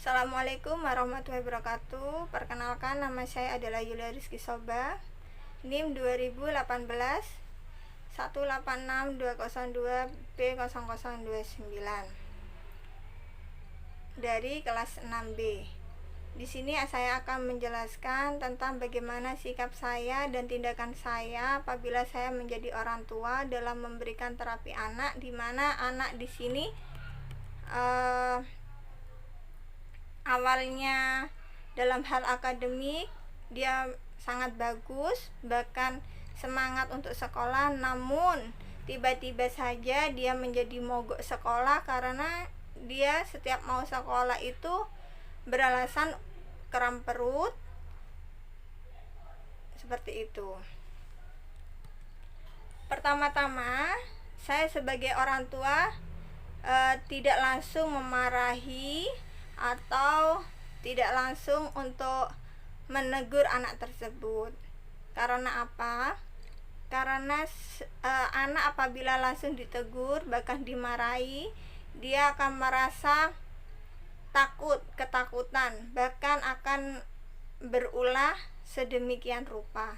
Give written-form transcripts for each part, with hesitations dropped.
Assalamualaikum warahmatullahi wabarakatuh. Perkenalkan, nama saya adalah Yulia Rizky Soba, NIM 2018 186-202-B0029 dari kelas 6B. Di sini saya akan menjelaskan tentang bagaimana sikap saya dan tindakan saya apabila saya menjadi orang tua dalam memberikan terapi anak, di mana anak di sini awalnya dalam hal akademik dia sangat bagus, bahkan semangat untuk sekolah, namun tiba-tiba saja dia menjadi mogok sekolah karena dia setiap mau sekolah itu beralasan kram perut, seperti itu. Pertama-tama, saya sebagai orang tua tidak langsung memarahi atau tidak langsung untuk menegur anak tersebut. Karena apa? Karena anak apabila langsung ditegur, bahkan dimarahi, dia akan merasa takut, ketakutan, bahkan akan berulah sedemikian rupa.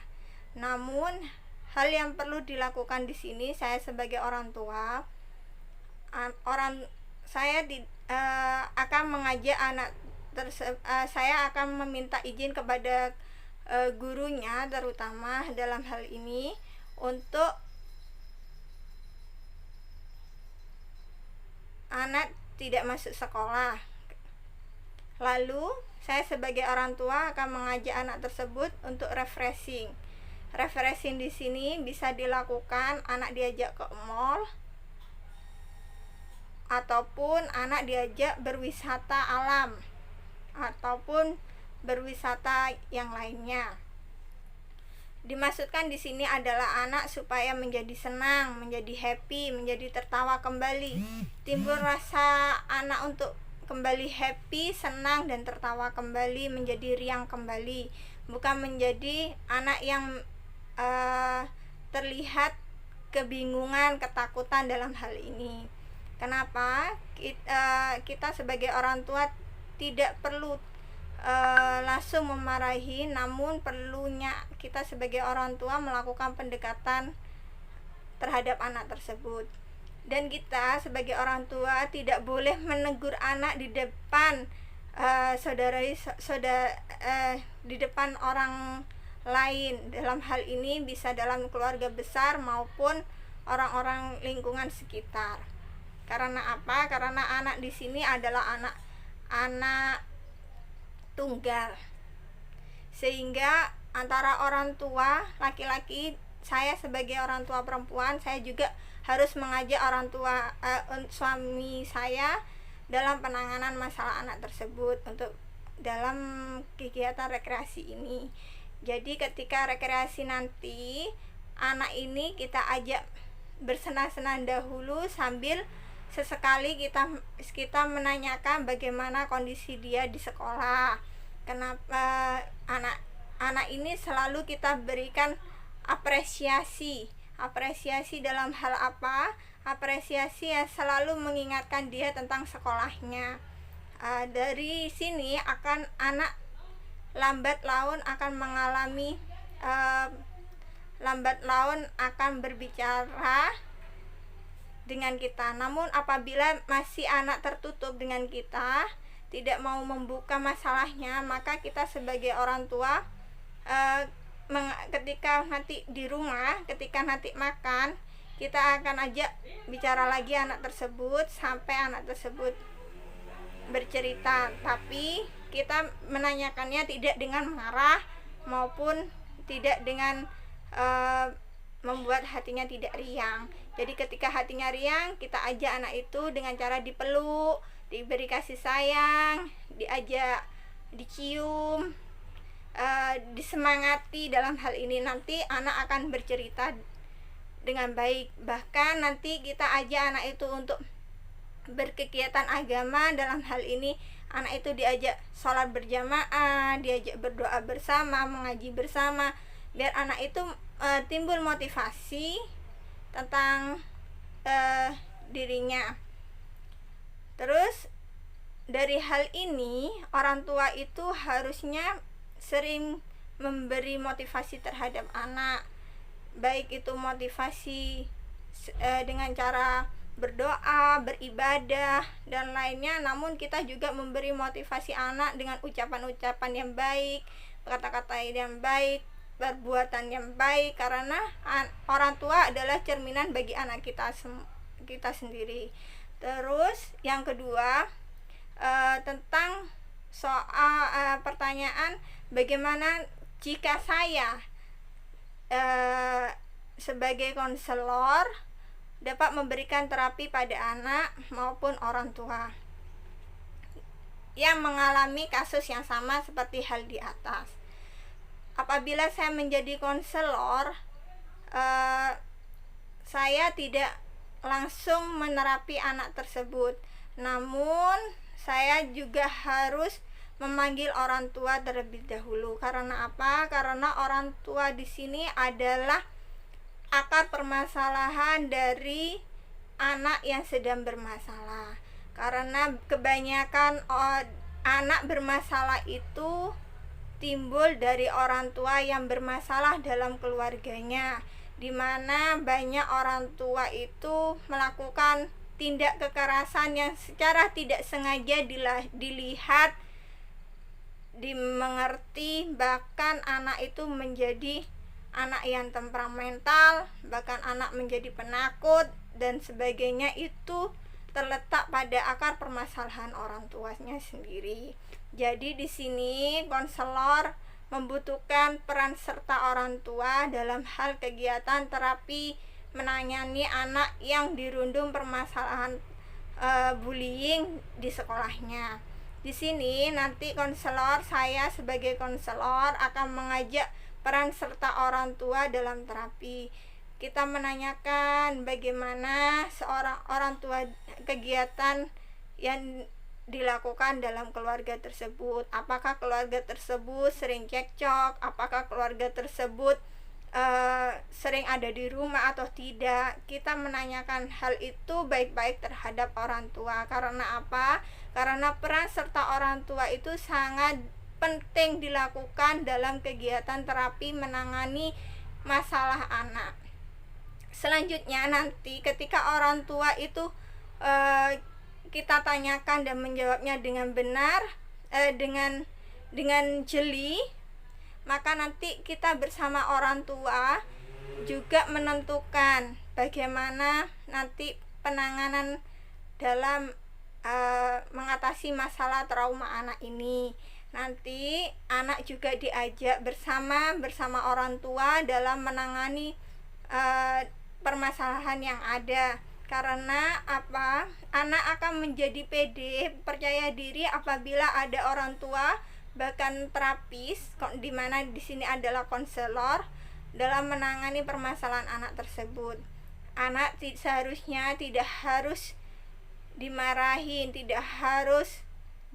Namun hal yang perlu dilakukan di sini, saya sebagai orang tua, saya akan mengajak anak saya akan meminta izin kepada gurunya, terutama dalam hal ini, untuk anak tidak masuk sekolah. Lalu saya sebagai orang tua akan mengajak anak tersebut untuk refreshing. Refreshing di sini bisa dilakukan anak diajak ke mall, ataupun anak diajak berwisata alam, ataupun berwisata yang lainnya. Dimaksudkan di sini adalah anak supaya menjadi senang, menjadi happy, menjadi tertawa kembali. Timbul rasa anak untuk kembali happy, senang, dan tertawa kembali, menjadi riang kembali, bukan menjadi anak yang terlihat kebingungan, ketakutan dalam hal ini. Kenapa? Kita sebagai orang tua tidak perlu langsung memarahi, namun perlunya kita sebagai orang tua melakukan pendekatan terhadap anak tersebut. Dan kita sebagai orang tua tidak boleh menegur anak di depan di depan orang lain. Dalam hal ini bisa dalam keluarga besar maupun orang-orang lingkungan sekitar. Karena apa? Karena anak di sini adalah anak tunggal, sehingga antara orang tua laki-laki, saya sebagai orang tua perempuan, saya juga harus mengajak orang tua suami saya dalam penanganan masalah anak tersebut untuk dalam kegiatan rekreasi ini. Jadi ketika rekreasi nanti, anak ini kita ajak bersenang-senang dahulu, sambil sesekali kita menanyakan bagaimana kondisi dia di sekolah. Kenapa anak ini selalu kita berikan apresiasi dalam hal apa? Apresiasi yang selalu mengingatkan dia tentang sekolahnya. Dari sini anak lambat laun akan berbicara dengan kita. Namun apabila masih anak tertutup dengan kita, tidak mau membuka masalahnya, maka kita sebagai orang tua ketika nanti di rumah, ketika nanti makan, kita akan ajak bicara lagi anak tersebut sampai anak tersebut bercerita. Tapi kita menanyakannya tidak dengan marah maupun tidak dengan membuat hatinya tidak riang. Jadi ketika hatinya riang, kita ajak anak itu dengan cara dipeluk, diberi kasih sayang, diajak dicium, disemangati. Dalam hal ini nanti anak akan bercerita dengan baik. Bahkan nanti kita ajak anak itu untuk berkegiatan agama. Dalam hal ini anak itu diajak sholat berjamaah, diajak berdoa bersama, mengaji bersama, biar anak itu timbul motivasi tentang dirinya. Terus dari hal ini orang tua itu harusnya sering memberi motivasi terhadap anak, baik itu motivasi dengan cara berdoa, beribadah, dan lainnya. Namun kita juga memberi motivasi anak dengan ucapan-ucapan yang baik, kata-kata yang baik, perbuatan yang baik, karena orang tua adalah cerminan bagi anak kita sendiri. Terus yang kedua, tentang soal pertanyaan bagaimana jika saya sebagai konselor dapat memberikan terapi pada anak maupun orang tua yang mengalami kasus yang sama seperti hal di atas. Apabila saya menjadi konselor, saya tidak langsung menerapi anak tersebut, namun saya juga harus memanggil orang tua terlebih dahulu. Karena apa? Karena orang tua di sini adalah akar permasalahan dari anak yang sedang bermasalah. Karena kebanyakan anak bermasalah itu timbul dari orang tua yang bermasalah dalam keluarganya, di mana banyak orang tua itu melakukan tindak kekerasan yang secara tidak sengaja dilihat, dimengerti, bahkan anak itu menjadi anak yang temperamental, bahkan anak menjadi penakut dan sebagainya. Itu terletak pada akar permasalahan orang tuanya sendiri. Jadi di sini konselor membutuhkan peran serta orang tua dalam hal kegiatan terapi menangani anak yang dirundung permasalahan bullying di sekolahnya. Di sini nanti saya sebagai konselor akan mengajak peran serta orang tua dalam terapi. Kita menanyakan bagaimana seorang orang tua kegiatan yang dilakukan dalam keluarga tersebut. Apakah keluarga tersebut sering cekcok? Apakah keluarga tersebut sering ada di rumah atau tidak? Kita menanyakan hal itu baik-baik terhadap orang tua. Karena apa? Karena peran serta orang tua itu sangat penting dilakukan dalam kegiatan terapi menangani masalah anak. Selanjutnya nanti ketika orang tua itu kita tanyakan dan menjawabnya dengan benar, dengan jeli, maka nanti kita bersama orang tua juga menentukan bagaimana nanti penanganan dalam mengatasi masalah trauma anak ini. Nanti anak juga diajak bersama orang tua dalam menangani permasalahan yang ada. Karena apa? Anak akan menjadi pede, percaya diri apabila ada orang tua, bahkan terapis, di mana di sini adalah konselor, dalam menangani permasalahan anak tersebut. Anak seharusnya tidak harus dimarahin, tidak harus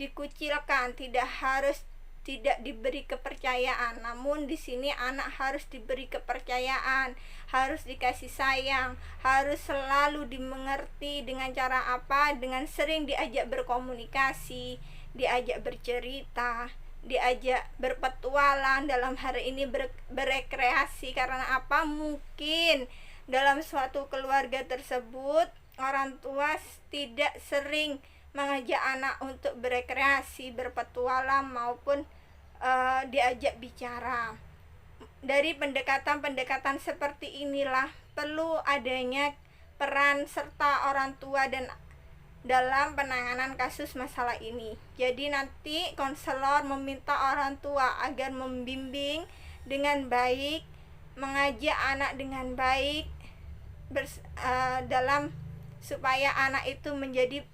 dikucilkan, tidak diberi kepercayaan. Namun di sini anak harus diberi kepercayaan, harus dikasih sayang, harus selalu dimengerti. Dengan cara apa? Dengan sering diajak berkomunikasi, diajak bercerita, diajak berpetualang, dalam hari ini berekreasi. Karena apa? Mungkin dalam suatu keluarga tersebut orang tua tidak sering mengajak anak untuk berekreasi, berpetualang, maupun diajak bicara. Dari pendekatan-pendekatan seperti inilah perlu adanya peran serta orang tua dan dalam penanganan kasus masalah ini. Jadi nanti konselor meminta orang tua agar membimbing dengan baik, mengajak anak dengan baik, dalam supaya anak itu menjadi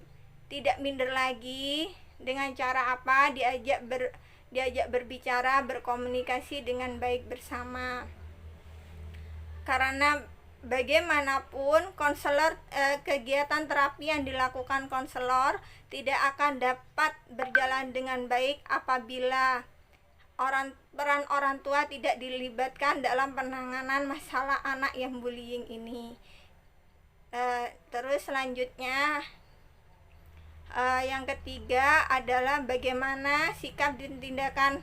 tidak minder lagi. Dengan cara apa? Diajak berbicara, berkomunikasi dengan baik bersama. Karena bagaimanapun konselor, kegiatan terapi yang dilakukan konselor tidak akan dapat berjalan dengan baik apabila peran orang tua tidak dilibatkan dalam penanganan masalah anak yang bullying ini. Terus selanjutnya Yang ketiga adalah bagaimana sikap dan tindakan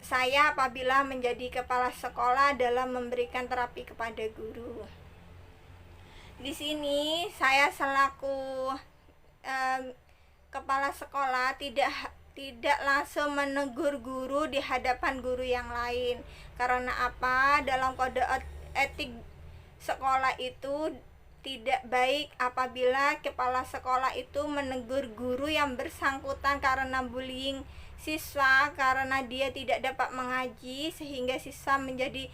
saya apabila menjadi kepala sekolah dalam memberikan terapi kepada guru. Di sini saya selaku kepala sekolah tidak langsung menegur guru di hadapan guru yang lain. Karena apa? Dalam kode etik sekolah itu tidak baik apabila kepala sekolah itu menegur guru yang bersangkutan karena bullying siswa, karena dia tidak dapat mengaji sehingga siswa menjadi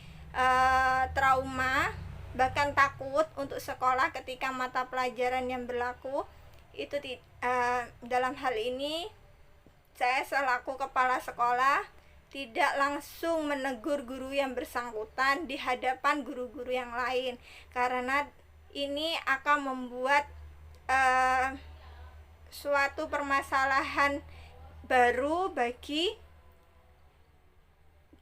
trauma, bahkan takut untuk sekolah ketika mata pelajaran yang berlaku. Itu dalam hal ini saya selaku kepala sekolah tidak langsung menegur guru yang bersangkutan di hadapan guru-guru yang lain, karena ini akan membuat suatu permasalahan baru bagi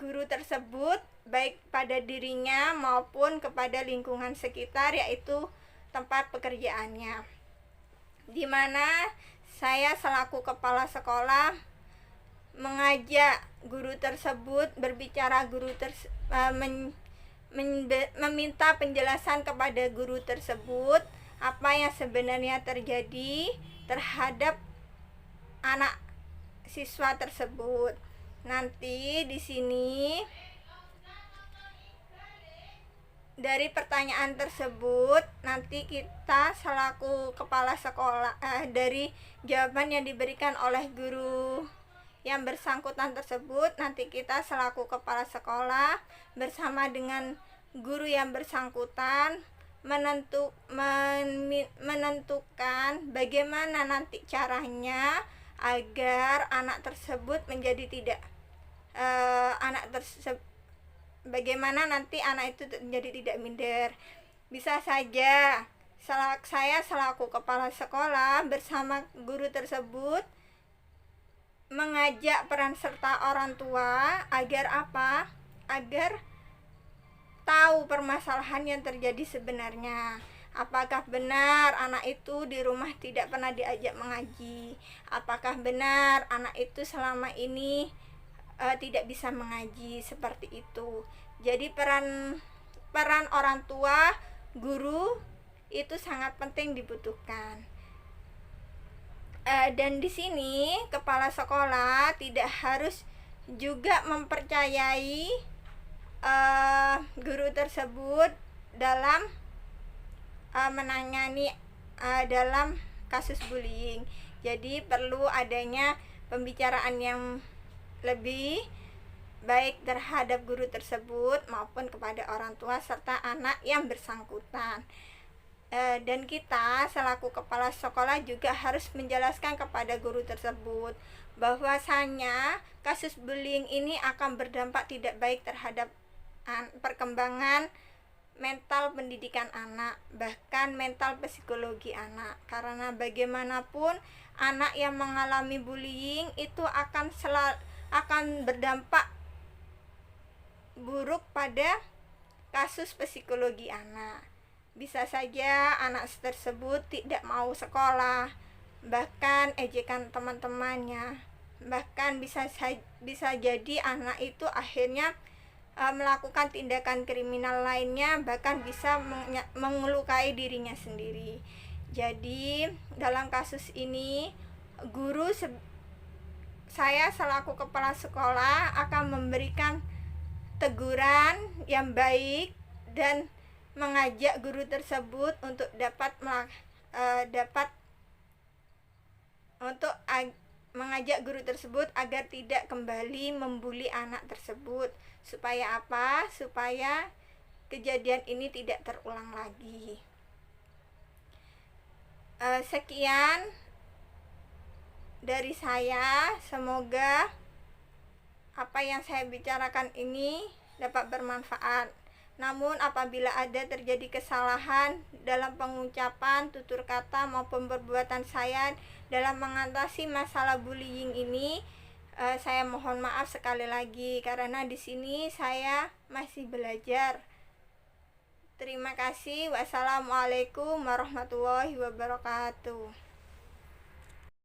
guru tersebut, baik pada dirinya maupun kepada lingkungan sekitar, yaitu tempat pekerjaannya, di mana saya selaku kepala sekolah mengajak guru tersebut berbicara, meminta penjelasan kepada guru tersebut apa yang sebenarnya terjadi terhadap anak siswa tersebut. Nanti di sini dari pertanyaan tersebut nanti kita selaku kepala sekolah dari jawaban yang diberikan oleh guru yang bersangkutan tersebut, nanti kita selaku kepala sekolah bersama dengan guru yang bersangkutan menentukan bagaimana nanti caranya agar anak tersebut menjadi bagaimana nanti anak itu menjadi tidak minder. Bisa saja saya selaku kepala sekolah bersama guru tersebut mengajak peran serta orang tua agar apa? Agar tahu permasalahan yang terjadi sebenarnya. Apakah benar anak itu di rumah tidak pernah diajak mengaji? Apakah benar anak itu selama ini tidak bisa mengaji? Seperti itu. Jadi peran orang tua, guru itu sangat penting dibutuhkan. Dan di sini kepala sekolah tidak harus juga mempercayai guru tersebut dalam menangani dalam kasus bullying. Jadi perlu adanya pembicaraan yang lebih baik terhadap guru tersebut maupun kepada orang tua serta anak yang bersangkutan. Dan kita selaku kepala sekolah juga harus menjelaskan kepada guru tersebut bahwasanya kasus bullying ini akan berdampak tidak baik terhadap perkembangan mental pendidikan anak, bahkan mental psikologi anak. Karena bagaimanapun anak yang mengalami bullying itu akan berdampak buruk pada kasus psikologi anak. Bisa saja anak tersebut tidak mau sekolah, bahkan ejekan teman-temannya, bahkan bisa jadi anak itu akhirnya melakukan tindakan kriminal lainnya, bahkan bisa melukai dirinya sendiri. Jadi dalam kasus ini saya selaku kepala sekolah akan memberikan teguran yang baik dan mengajak guru tersebut untuk mengajak guru tersebut agar tidak kembali membuli anak tersebut. Supaya apa? Supaya kejadian ini tidak terulang lagi. Sekian dari saya. Semoga apa yang saya bicarakan ini dapat bermanfaat. Namun apabila ada terjadi kesalahan dalam pengucapan, tutur kata maupun perbuatan saya dalam mengatasi masalah bullying ini, saya mohon maaf sekali lagi karena di sini saya masih belajar. Terima kasih. Wassalamualaikum warahmatullahi wabarakatuh.